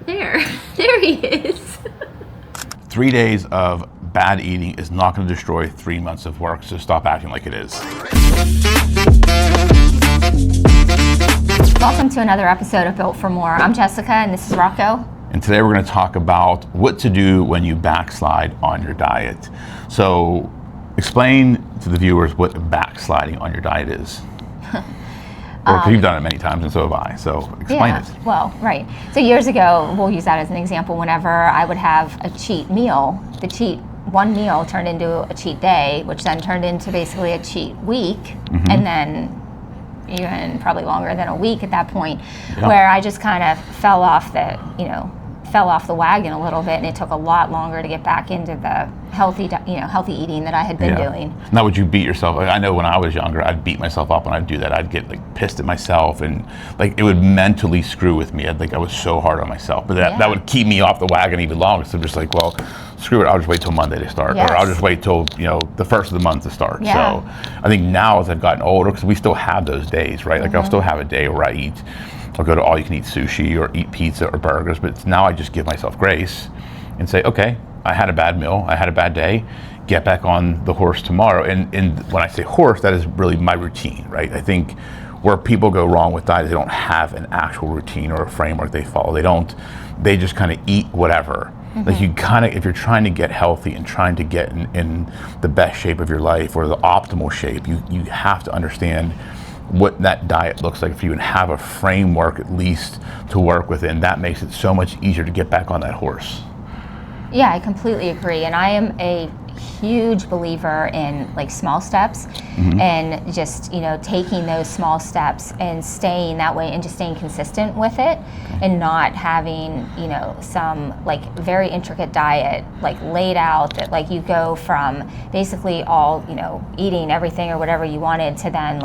There he is. 3 days of bad eating is not going to destroy 3 months of work, so stop acting like it is. Welcome to another episode of Built for More. I'm Jessica and this is Rocco. And today we're going to talk about what to do when you backslide on your diet. So explain to the viewers what backsliding on your diet is. Or because you've done it many times and so have I, so explain it. Well, right. So years ago, we'll use that as an example, whenever I would have a cheat meal, one meal turned into a cheat day, which then turned into basically a cheat week, and then even probably longer than a week at that point, where I just kind of fell off the wagon a little bit, and it took a lot longer to get back into the healthy eating that I had been doing. Now, would you beat yourself? I know when I was younger, I'd beat myself up when I'd do that. I'd get pissed at myself, and it would mentally screw with me. I was so hard on myself, but that would keep me off the wagon even longer. So I'm just well, screw it. I'll just wait till Monday to start, or I'll just wait till the first of the month to start. Yeah. So I think now as I've gotten older, because we still have those days, right? I'll still have a day where I'll go to all-you-can-eat sushi or eat pizza or burgers, but now I just give myself grace and say, okay, I had a bad meal, I had a bad day, get back on the horse tomorrow. And when I say horse, that is really my routine, right? I think where people go wrong with diet is they don't have an actual routine or a framework they follow. They just kind of eat whatever. If you're trying to get healthy and trying to get in the best shape of your life or the optimal shape, you have to understand what that diet looks like for you and have a framework at least to work within. That makes it so much easier to get back on that horse. Yeah, I completely agree. And I am a huge believer in small steps and just, taking those small steps and staying that way and just staying consistent with it and not having, some very intricate diet laid out that you go from basically all, eating everything or whatever you wanted to then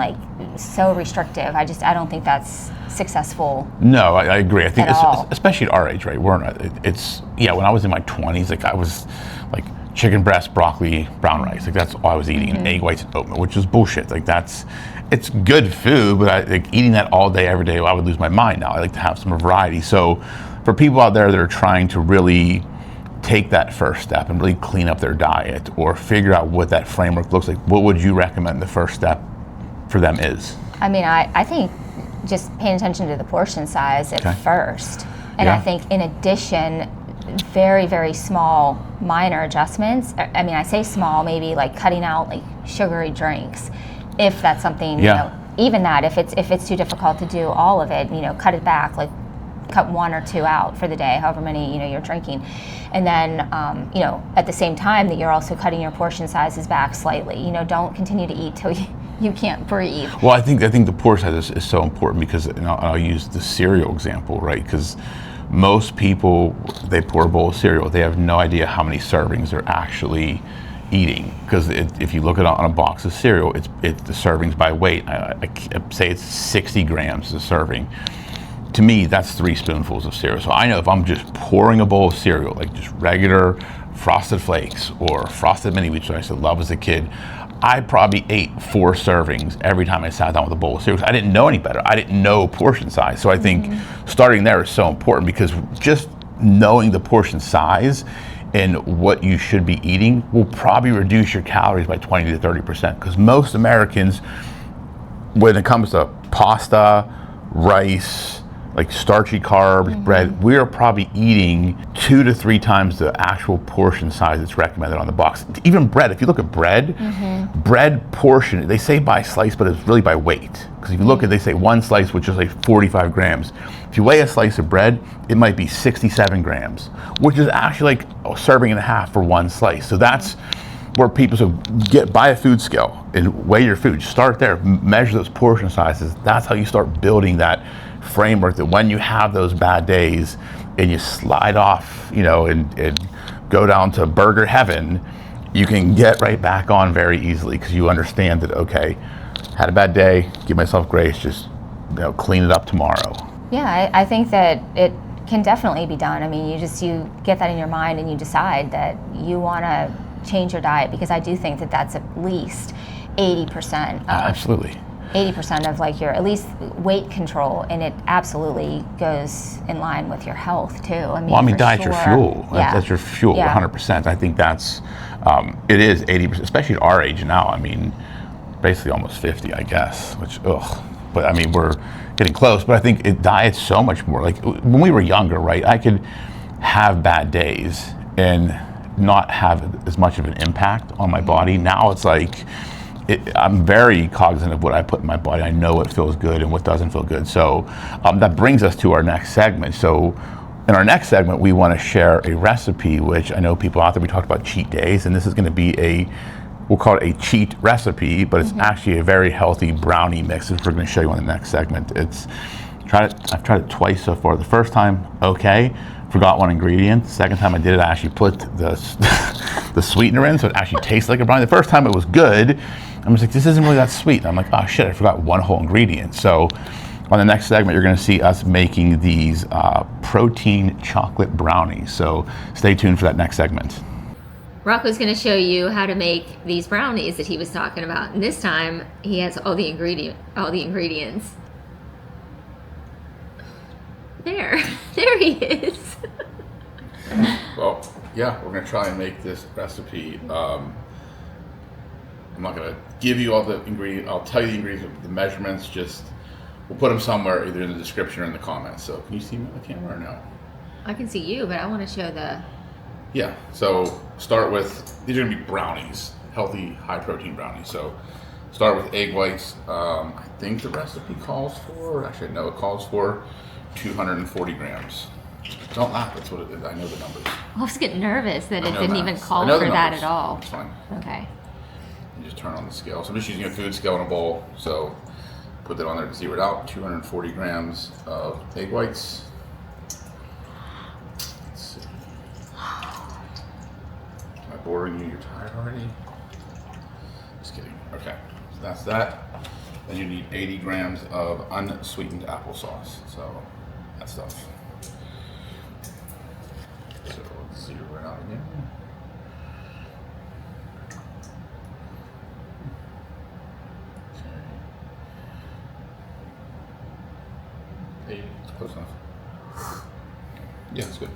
so restrictive. I don't think that's successful. No, I agree. I think especially at our age, right? When I was in my 20s, I was chicken breast, broccoli, brown rice. That's all I was eating, and egg whites and oatmeal, which is bullshit. It's good food, but eating that all day, every day, I would lose my mind now. I like to have some variety. So for people out there that are trying to really take that first step and really clean up their diet or figure out what that framework looks like, what would you recommend the first step for them is? I mean, I think just paying attention to the portion size at first. And I think in addition, very, very small, minor adjustments. I mean, I say small, maybe cutting out sugary drinks, if that's something, even that, if it's too difficult to do all of it, cut it back, cut 1 or 2 out for the day, however many, you're drinking. And then, at the same time that you're also cutting your portion sizes back slightly. Don't continue to eat till you can't breathe. Well, I think the portion size is so important because, I'll use the cereal example, right? Because most people, they pour a bowl of cereal, they have no idea how many servings they're actually eating. Because if you look at it on a box of cereal, it's the servings by weight. I say it's 60 grams a serving. To me, that's 3 spoonfuls of cereal. So I know if I'm just pouring a bowl of cereal, just regular Frosted Flakes or Frosted Mini Wheats, which I used to love as a kid, I probably ate 4 servings every time I sat down with a bowl of cereal. I didn't know any better. I didn't know portion size. So I think starting there is so important, because just knowing the portion size and what you should be eating will probably reduce your calories by 20 to 30%. Because most Americans, when it comes to pasta, rice, starchy carbs, bread, we are probably eating 2 to 3 times the actual portion size that's recommended on the box. Even bread, if you look at bread, bread portion, they say by slice, but it's really by weight. Because if you look at, they say 1 slice, which is 45 grams. If you weigh a slice of bread, it might be 67 grams, which is actually a serving and a half for 1 slice. So that's where people buy a food scale and weigh your food. Start there, measure those portion sizes. That's how you start building that framework, that when you have those bad days and you slide off, and go down to burger heaven, you can get right back on very easily, because you understand that, okay, had a bad day, give myself grace, just clean it up tomorrow. Yeah, I think that it can definitely be done. I mean, you get that in your mind and you decide that you want to change your diet, because I do think that that's at least 80% of absolutely. 80% of like your at least weight control, and it absolutely goes in line with your health too. I mean, diet's your fuel. Yeah. That's your fuel, 100%. I think that's it is 80%, especially at our age now. I mean, basically almost 50, I guess. Which but I mean, we're getting close. But I think diet's so much more. Like when we were younger, right? I could have bad days and not have as much of an impact on my body. Now it's like I'm very cognizant of what I put in my body. I know what feels good and what doesn't feel good. So that brings us to our next segment. So in our next segment, we want to share a recipe, which I know people out there, we talked about cheat days, and this is going to be we'll call it a cheat recipe, but it's actually a very healthy brownie mix, which we're going to show you on the next segment. I've tried it twice so far. The first time, okay, forgot one ingredient. The second time I did it, I actually put the sweetener in, so it actually tastes like a brownie. The first time it was good. I'm just like, this isn't really that sweet. And I'm like, oh shit, I forgot one whole ingredient. So on the next segment, you're going to see us making these protein chocolate brownies. So stay tuned for that next segment. Rocco's going to show you how to make these brownies that he was talking about, and this time he has all the ingredients. There he is. Well, yeah, we're going to try and make this recipe. I'm not going to give you all the ingredients. I'll tell you the ingredients, the measurements. We'll put them somewhere, either in the description or in the comments. So can you see me on the camera or no? I can see you, but I want to show the... Yeah, so start with, these are going to be brownies, healthy, high-protein brownies. So start with egg whites. I think the recipe calls for, actually, no, it calls for 240 grams. Don't laugh, that's what it is. I know the numbers. I was getting nervous that it didn't even call for that at all. It's fine. Okay. You just turn on the scale. So I'm just using a food scale in a bowl. So put that on there to zero it out. 240 grams of egg whites. Let's see. Am I boring you? You're tired already? Just kidding. Okay. So that's that. Then you need 80 grams of unsweetened applesauce. So that stuff. So let's zero it out again. Okay. It's close enough. Yeah, it's good.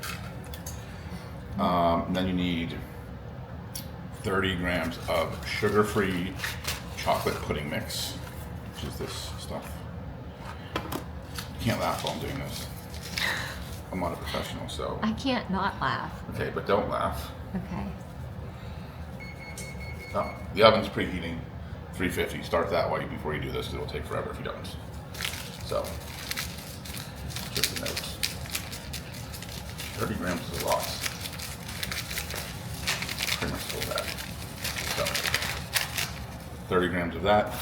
And then you need 30 grams of sugar-free chocolate pudding mix, which is this stuff. You can't laugh while I'm doing this. I'm not a professional, so. I can't not laugh. Okay, but don't laugh. Okay. Oh, the oven's preheating 350. Start that way before you do this, because it'll take forever if you don't. So, just a note. 30 grams is a lot. Pretty much full bag. So, 30 grams of that.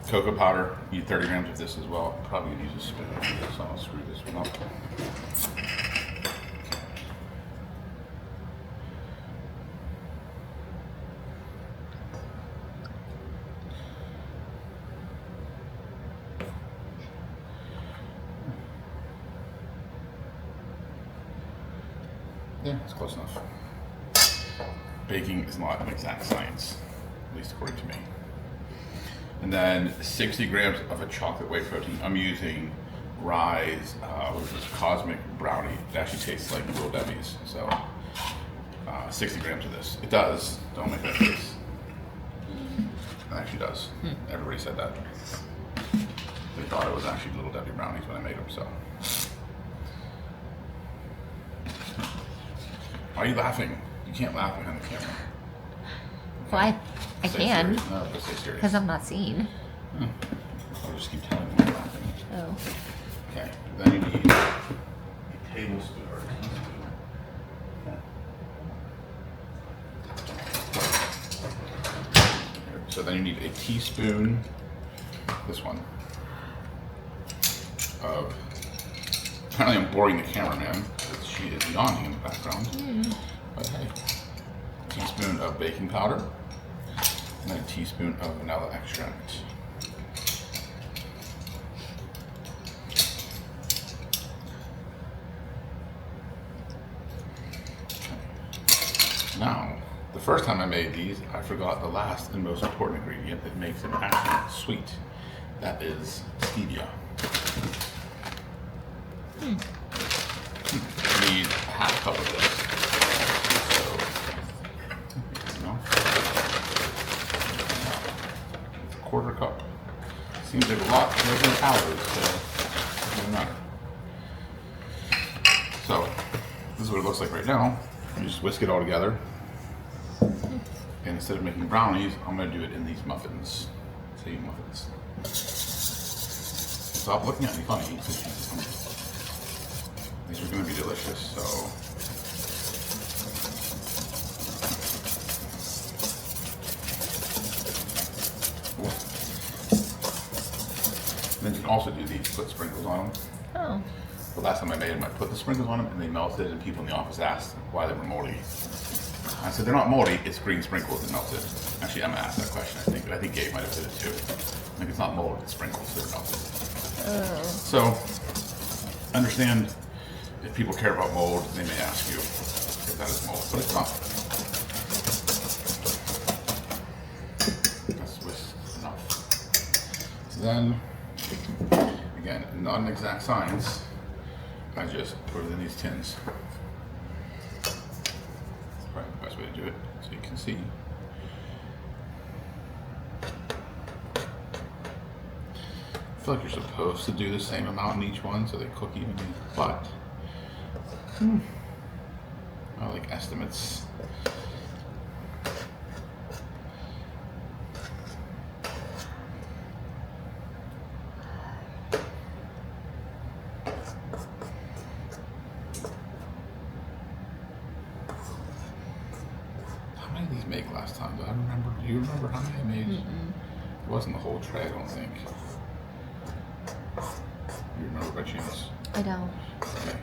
Cocoa powder, you need 30 grams of this as well. Probably gonna use a spoon for this, so I'll screw this one up. Yeah, it's close enough. Baking is not an exact science, at least according to me. And then 60 grams of a chocolate whey protein. I'm using Rye's, what is this, Cosmic Brownie. It actually tastes like Little Debbie's. So 60 grams of this. It does. Don't make that face. It actually does. Everybody said that. They thought it was actually Little Debbie brownies when I made them. So. Why are you laughing? You can't laugh behind the camera. Well, I can. Serious. No, just stay serious. Because I'm not seen. I'll just keep telling you you're laughing. Oh. Okay, then you need a tablespoon or a teaspoon. So then you need a teaspoon, this one, of, apparently I'm boring the cameraman, because she is yawning in the background. But hey, a teaspoon of baking powder, and then a teaspoon of vanilla extract. Okay. Now, the first time I made these, I forgot the last and most important ingredient that makes them actually sweet. That is stevia. You need a half cup of this. So, quarter cup. Seems like a lot, there's no calories, so it doesn't matter. So, this is what it looks like right now. You just whisk it all together. And instead of making brownies, I'm going to do it in these muffins. See, muffins. Stop looking at me funny. These are going to be delicious, so. Then you can also do these, put sprinkles on them. Oh. The last time I made them, I put the sprinkles on them and they melted, and people in the office asked why they were moldy. I said, they're not moldy, it's green sprinkles that melted. Actually, Emma asked that question, I think, but I think Gabe might have said it too. Like, it's not mold, it's sprinkles that are melted. So, understand if people care about mold, they may ask you if that is mold, but it's not. That's enough. So then, again, not an exact science, I just put it in these tins. Probably the best way to do it, so you can see. I feel like you're supposed to do the same amount in each one so they cook evenly, but I like estimates. How many did these make last time? Do I remember? Do you remember how many I made? It wasn't the whole tray, I don't think. You remember by chance? I don't. Okay.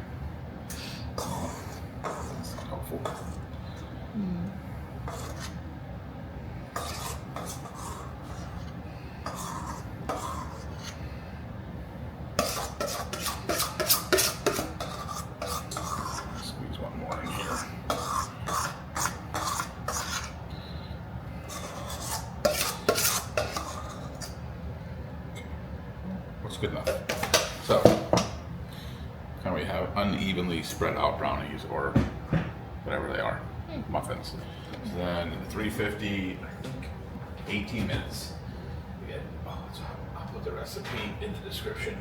That's not helpful. Squeeze one more in here. What's good enough? So, kind of we have unevenly spread out brownies, or whatever they are, muffins. So then 350, I think 18 minutes. Again, so I'll put the recipe in the description.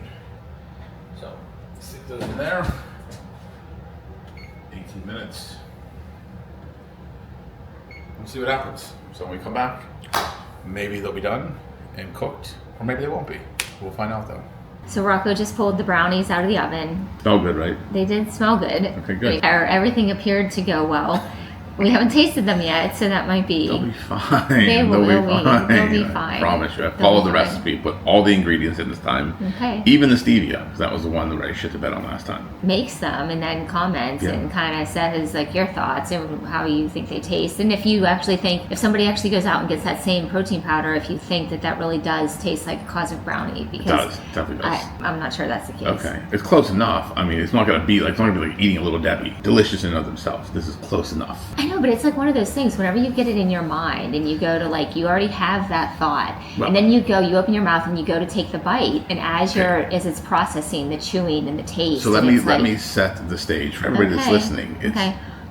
So stick those in there. 18 minutes. We'll see what happens. So when we come back, maybe they'll be done and cooked, or maybe they won't be. We'll find out though. So Rocco just pulled the brownies out of the oven. Smell good, right? They did smell good. Okay, good. Everything appeared to go well. We haven't tasted them yet, so that might be. They'll be fine. They will They'll be fine. They'll be fine. I promise you. I followed the recipe, put all the ingredients in this time. Okay. Even the stevia, because that was the one that I shit the bed on last time. Makes them and then comments and kind of says like your thoughts and how you think they taste. And if you actually think, if somebody actually goes out and gets that same protein powder, if you think that that really does taste like a cosmic brownie, because It does. Definitely does. I'm not sure that's the case. Okay. It's close enough. I mean, it's not going to be like, it's not going to be like eating a Little Debbie. Delicious in and of themselves. This is close enough. I know, but it's like one of those things, whenever you get it in your mind and you go to like, you already have that thought, and then you open your mouth and you go to take the bite, and as as it's processing the chewing and the taste. So let me set the stage for everybody that's listening. It's,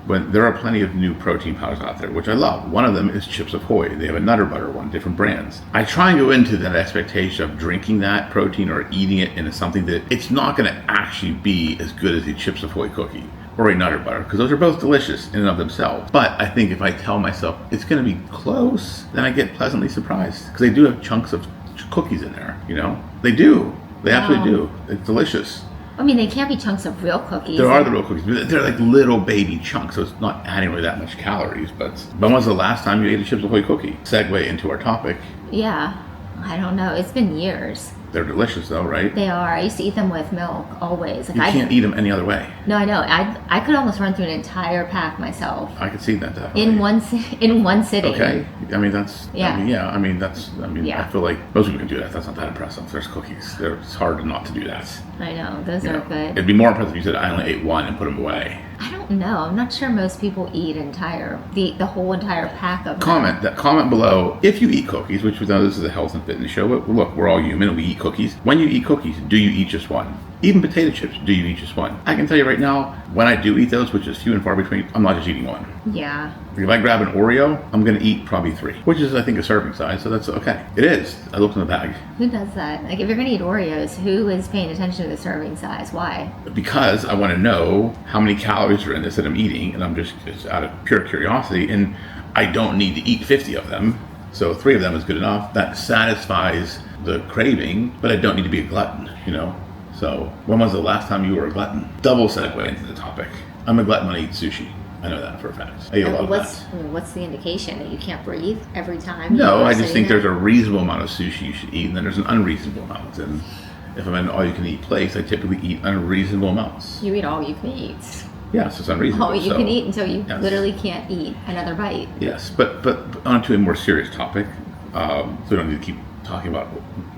when there are plenty of new protein powders out there, which I love. One of them is Chips Ahoy. They have a Nutter Butter one, different brands. I try and go into that expectation of drinking that protein or eating it into something that it's not going to actually be as good as a Chips Ahoy cookie or a Nutter Butter, because those are both delicious in and of themselves. But I think if I tell myself it's going to be close, then I get pleasantly surprised, because they do have chunks of cookies in there, you know? They do. They absolutely do. It's delicious. I mean, they can't be chunks of real cookies. There are the real cookies, but they're like little baby chunks, so it's not adding really that much calories. But when was the last time you ate a Chips Ahoy cookie? Segue into our topic. Yeah, I don't know. It's been years. They're delicious though, right? They are. I used to eat them with milk, always. Like, you can't eat them any other way. No, I know. I could almost run through an entire pack myself. I could see that definitely. In one sitting. Okay. I mean, that's... Yeah. I feel like most people can do that. That's not that impressive. There's cookies. It's hard not to do that. I know. Those are good. It'd be more impressive if you said, I only ate one and put them away. I don't know. I'm not sure most people eat the whole entire pack of them. Comment below if you eat cookies, which we know this is a health and fitness show, but look, we're all human and we eat cookies. When you eat cookies, do you eat just one? Even potato chips, do you eat just one? I can tell you right now, when I do eat those, which is few and far between, I'm not just eating one. Yeah. If I grab an Oreo, I'm going to eat probably 3, which is, I think, a serving size, so that's okay. It is. I looked in the bag. Who does that? Like, if you're going to eat Oreos, who is paying attention to the serving size? Why? Because I want to know how many calories are in this that I'm eating, and it's out of pure curiosity, and I don't need to eat 50 of them, so 3 of them is good enough. That satisfies the craving, but I don't need to be a glutton, you know? So, when was the last time you were a glutton? Double segue into the topic. I'm a glutton when I eat sushi. I know that for a fact. I eat a lot of that. What's the indication? That you can't breathe every time? No, I just think there's a reasonable amount of sushi you should eat, and then there's an unreasonable amount. And if I'm in an all-you-can-eat place, I typically eat unreasonable amounts. You eat all you can eat. Yes, it's unreasonable. All you can eat until you literally can't eat another bite. Yes, but on to a more serious topic, so we don't need to keep talking about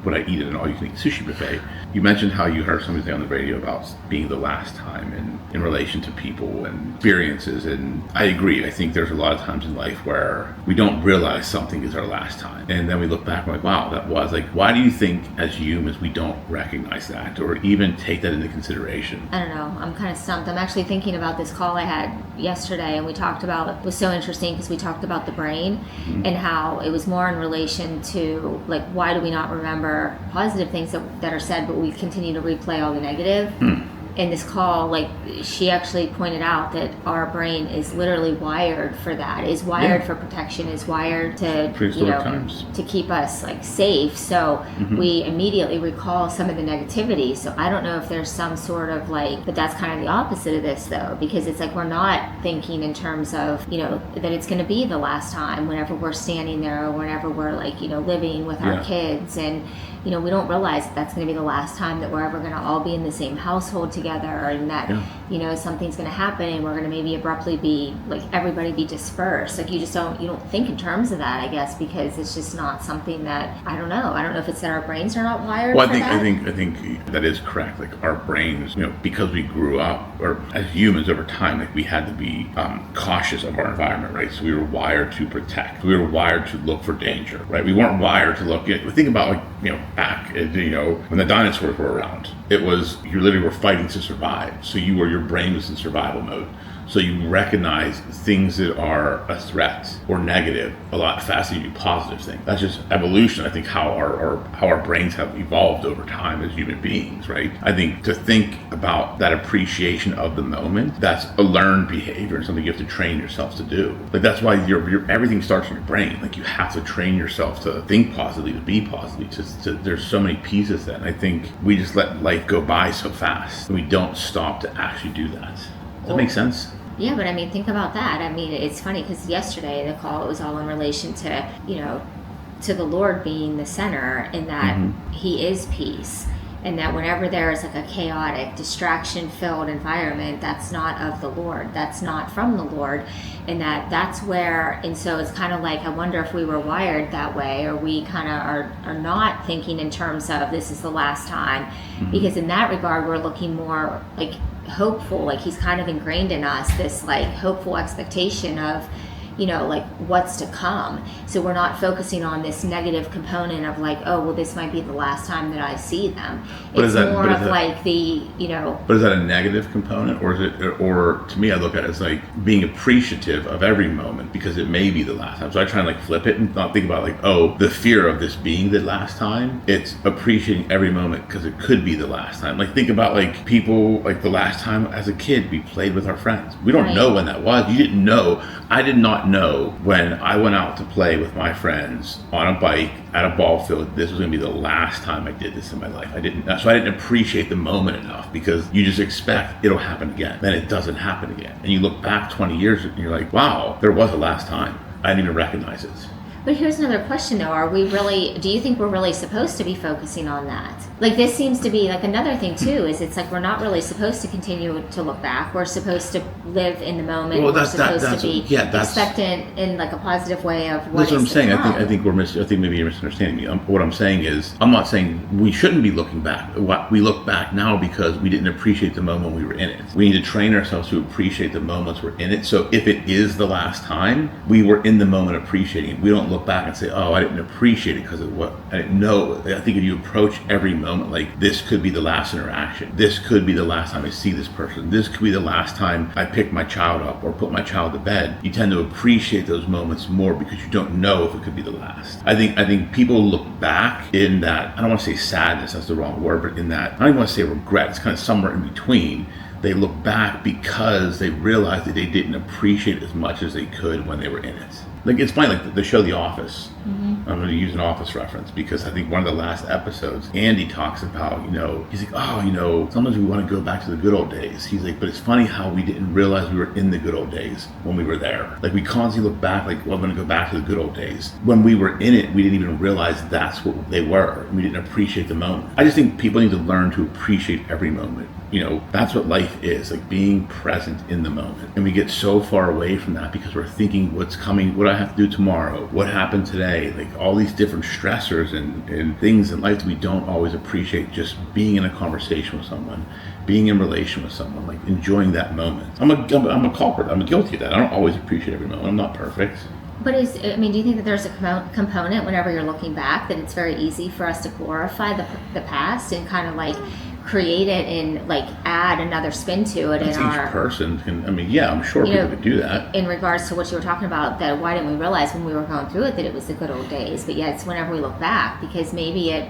what I eat at an all-you-can-eat sushi buffet. You mentioned how you heard somebody say on the radio about being the last time in relation to people and experiences, and I agree. I think there's a lot of times in life where we don't realize something is our last time, and then we look back and we're like, wow, that was like, why do you think as humans we don't recognize that or even take that into consideration? I don't know. I'm kind of stumped. I'm actually thinking about this call I had yesterday, and we talked about, it was so interesting because we talked about the brain and how it was more in relation to, like, why do we not remember positive things that are said, but we continue to replay all the negative. In this call, like, she actually pointed out that our brain is literally wired for that, is wired for protection, is wired to, to keep us like safe. So we immediately recall some of the negativity. So I don't know if there's some sort of like, but that's kind of the opposite of this though, because it's like we're not thinking in terms of, that it's going to be the last time whenever we're standing there or whenever we're like, living with our kids, and we don't realize that that's going to be the last time that we're ever going to all be in the same household together, and that something's going to happen and we're going to maybe abruptly be like everybody be dispersed. Like you don't think in terms of that, I guess, because it's just not something that I don't know if it's that our brains are not wired. Well, I think that is correct. Like our brains, because we grew up, or as humans over time, like we had to be cautious of our environment, right? So we were wired to protect. We were wired to look for danger, right? We weren't wired to look. Think about back, when the dinosaurs were around, it was you literally were fighting to survive. So your brain was in survival mode. So you recognize things that are a threat or negative a lot faster than you do positive things. That's just evolution. I think how our brains have evolved over time as human beings, right? I think to think about that appreciation of the moment, that's a learned behavior and something you have to train yourself to do. Like that's why your everything starts in your brain. Like you have to train yourself to think positively, to be positively. There's so many pieces that, and I think we just let life go by so fast and we don't stop to actually do that. Does that make sense? Yeah, but I mean, think about that. I mean, it's funny because yesterday the call, it was all in relation to, to the Lord being the center, and that He is peace, and that whenever there is like a chaotic, distraction-filled environment, that's not of the Lord, that's not from the Lord, and that's where, and so it's kind of like, I wonder if we were wired that way, or we kind of are not thinking in terms of this is the last time, because in that regard, we're looking more like hopeful, like He's kind of ingrained in us this like hopeful expectation of like what's to come. So we're not focusing on this negative component of like, oh well, this might be the last time that I see them. But it's more of like the But is that a negative component, or is it, or to me I look at it as like being appreciative of every moment because it may be the last time. So I try and like flip it and not think about like, oh, the fear of this being the last time. It's appreciating every moment because it could be the last time. Like think about like people, like the last time as a kid we played with our friends. We don't know when that was. You didn't know. I did not know when I went out to play with my friends on a bike at a ball field, this was going to be the last time I did this in my life. So I didn't appreciate the moment enough because you just expect it'll happen again. Then it doesn't happen again. And you look back 20 years and you're like, wow, there was a last time. I didn't even recognize it. But here's another question though, do you think we're really supposed to be focusing on that? Like this seems to be like another thing too, is it's like we're not really supposed to continue to look back. We're supposed to live in the moment. Well, we're supposed to be expectant in like a positive way of what that's what I'm saying. Come. I think maybe you're misunderstanding me. What I'm saying is, I'm not saying we shouldn't be looking back. We look back now because we didn't appreciate the moment we were in it. We need to train ourselves to appreciate the moments we're in it. So if it is the last time, we were in the moment appreciating it. We don't look back and say, oh, I didn't appreciate it because of what I didn't know. I think if you approach every moment like this could be the last interaction, this could be the last time I see this person, this could be the last time I pick my child up or put my child to bed, you tend to appreciate those moments more because you don't know if it could be the last. I think people look back in that, I don't want to say sadness, that's the wrong word, but in that, I don't even want to say regret, it's kind of somewhere in between. They look back because they realize that they didn't appreciate it as much as they could when they were in it. Like it's funny, like the show The Office. Mm-hmm. I'm going to use an Office reference because I think one of the last episodes, Andy talks about, he's like, sometimes we want to go back to the good old days. He's like, but it's funny how we didn't realize we were in the good old days when we were there. Like we constantly look back, like, well, I'm going to go back to the good old days. When we were in it, we didn't even realize that's what they were. We didn't appreciate the moment. I just think people need to learn to appreciate every moment. That's what life is, like being present in the moment. And we get so far away from that because we're thinking what's coming, what I have to do tomorrow, what happened today, like all these different stressors and things in life that we don't always appreciate. Just being in a conversation with someone, being in relation with someone, like enjoying that moment. I'm a culprit. I'm guilty of that. I don't always appreciate every moment. I'm not perfect. But do you think that there's a component whenever you're looking back that it's very easy for us to glorify the past and kind of like create it and like add another spin to it? Each person can, I'm sure people could do that. In regards to what you were talking about, that why didn't we realize when we were going through it that it was the good old days? But yet it's whenever we look back, because maybe it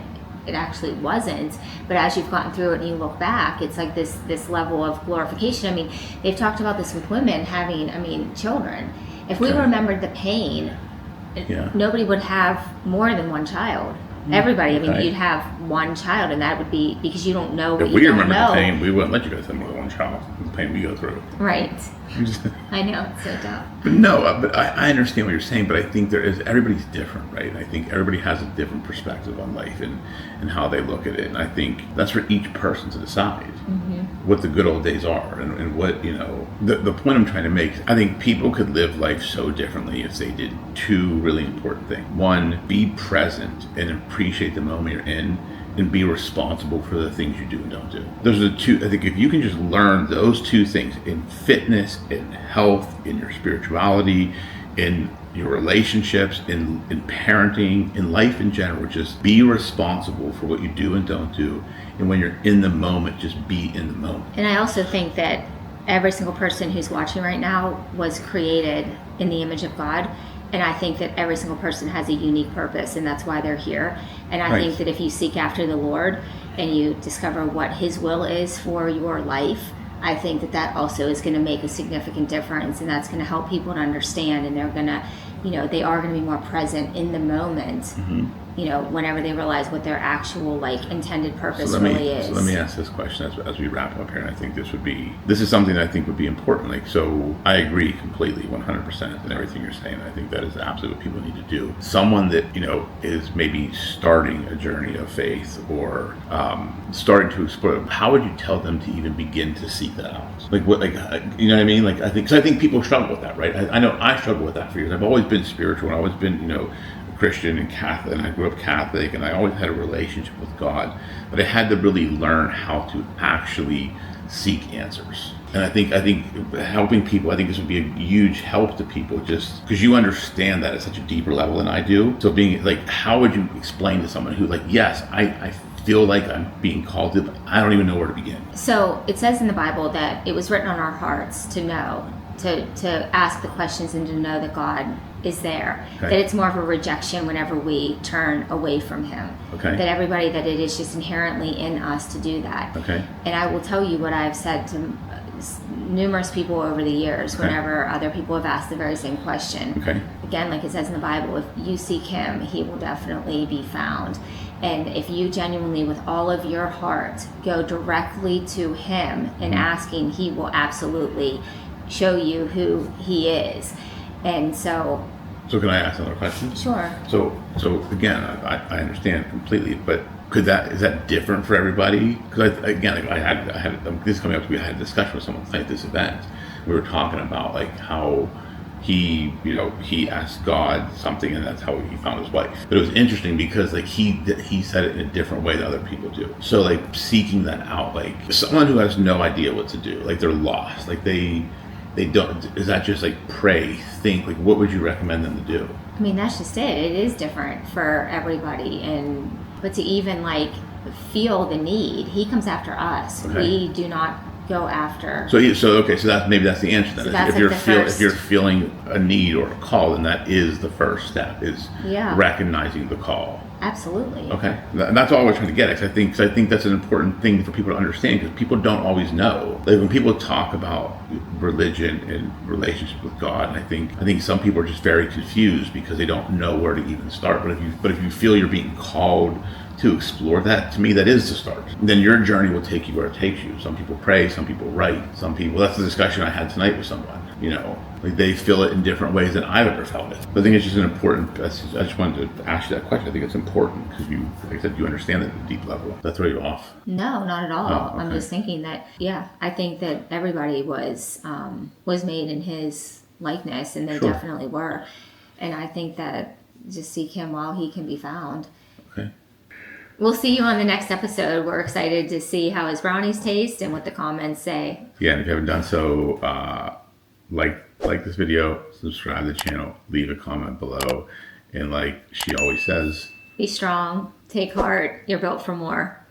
actually wasn't, but as you've gotten through it and you look back, it's like this level of glorification. They've talked about this with women having children. If we remembered the pain, nobody would have more than one child. Everybody, you'd have one child, and that would be because you don't know what you don't know. If we remember the pain, we wouldn't let you guys have more than one child. The pain we go through. Right. I know, it's so tough. But I understand what you're saying, but I think everybody's different, right? I think everybody has a different perspective on life and how they look at it. And I think that's for each person to decide what the good old days are and what, the point I'm trying to make. I think people could live life so differently if they did two really important things. One, be present and appreciate the moment you're in, and be responsible for the things you do and don't do. Those are the two. I think if you can just learn those two things in fitness, in health, in your spirituality, in your relationships, in parenting, in life in general, just be responsible for what you do and don't do. And when you're in the moment, just be in the moment. And I also think that every single person who's watching right now was created in the image of God. And I think that every single person has a unique purpose, and that's why they're here. And I think that if you seek after the Lord and you discover what His will is for your life, I think that also is going to make a significant difference, and that's going to help people to understand, and they're going to, they are going to be more present in the moment, whenever they realize what their actual intended purpose really is. So let me ask this question as we wrap up here, and I think this is something that I think would be important. So I agree completely, 100% in everything you're saying. I think that is absolutely what people need to do. Someone that, is maybe starting a journey of faith or starting to explore, how would you tell them to even begin to seek that out? You know what I mean? I think people struggle with that, right? I know I struggle with that for years. I've always been spiritual, and I've always been, Christian and Catholic, and I grew up Catholic, and I always had a relationship with God, but I had to really learn how to actually seek answers. And I think helping people, I think this would be a huge help to people, just because you understand that at such a deeper level than I do. So being how would you explain to someone who yes, I feel like I'm being called to, but I don't even know where to begin. So it says in the Bible that it was written on our hearts to know, to ask the questions and to know that God is there. Okay. That it's more of a rejection whenever we turn away from Him. Okay. That it is just inherently in us to do that. Okay. And I will tell you what I've said to numerous people over the years, whenever other people have asked the very same question. Okay. Again, like it says in the Bible, if you seek Him, He will definitely be found. And if you genuinely, with all of your heart, go directly to Him and asking, He will absolutely show you who He is. And so So can I ask another question? Sure. So again, I understand completely, but is that different for everybody? Because I had this coming up. We had a discussion with someone at this event. We were talking about like how he asked God something, and that's how he found his wife. But it was interesting because like he said it in a different way than other people do. So like seeking that out, like someone who has no idea what to do, like they're lost, like they don't. Is that just like pray, think? Like what would you recommend them to do? I mean, that's just it. It is different for everybody, but to even like feel the need, he comes after us. Okay. We do not go after. So that's the answer then. So if you're feeling a need or a call, then that is the first step, is recognizing the call. Absolutely. Okay, and that's all we're trying to get at. Cause I think that's an important thing for people to understand, because people don't always know. Like when people talk about religion and relationship with God, and I think some people are just very confused because they don't know where to even start. But if you feel you're being called to explore that, to me, that is the start. Then your journey will take you where it takes you. Some people pray, some people write, some people. That's the discussion I had tonight with someone. Like they feel it in different ways than I've ever felt it. But I think it's just an important. I just wanted to ask you that question. I think it's important because like I said, you understand it at a deep level. Does that throw you off? No, not at all. Oh, okay. I'm just thinking that I think that everybody was made in his likeness, and they definitely were. And I think that just seek him while he can be found. Okay. We'll see you on the next episode. We're excited to see how his brownies taste and what the comments say. Yeah, and if you haven't done so, like this video, subscribe to the channel, leave a comment below, and like she always says, be strong, take heart, you're built for more.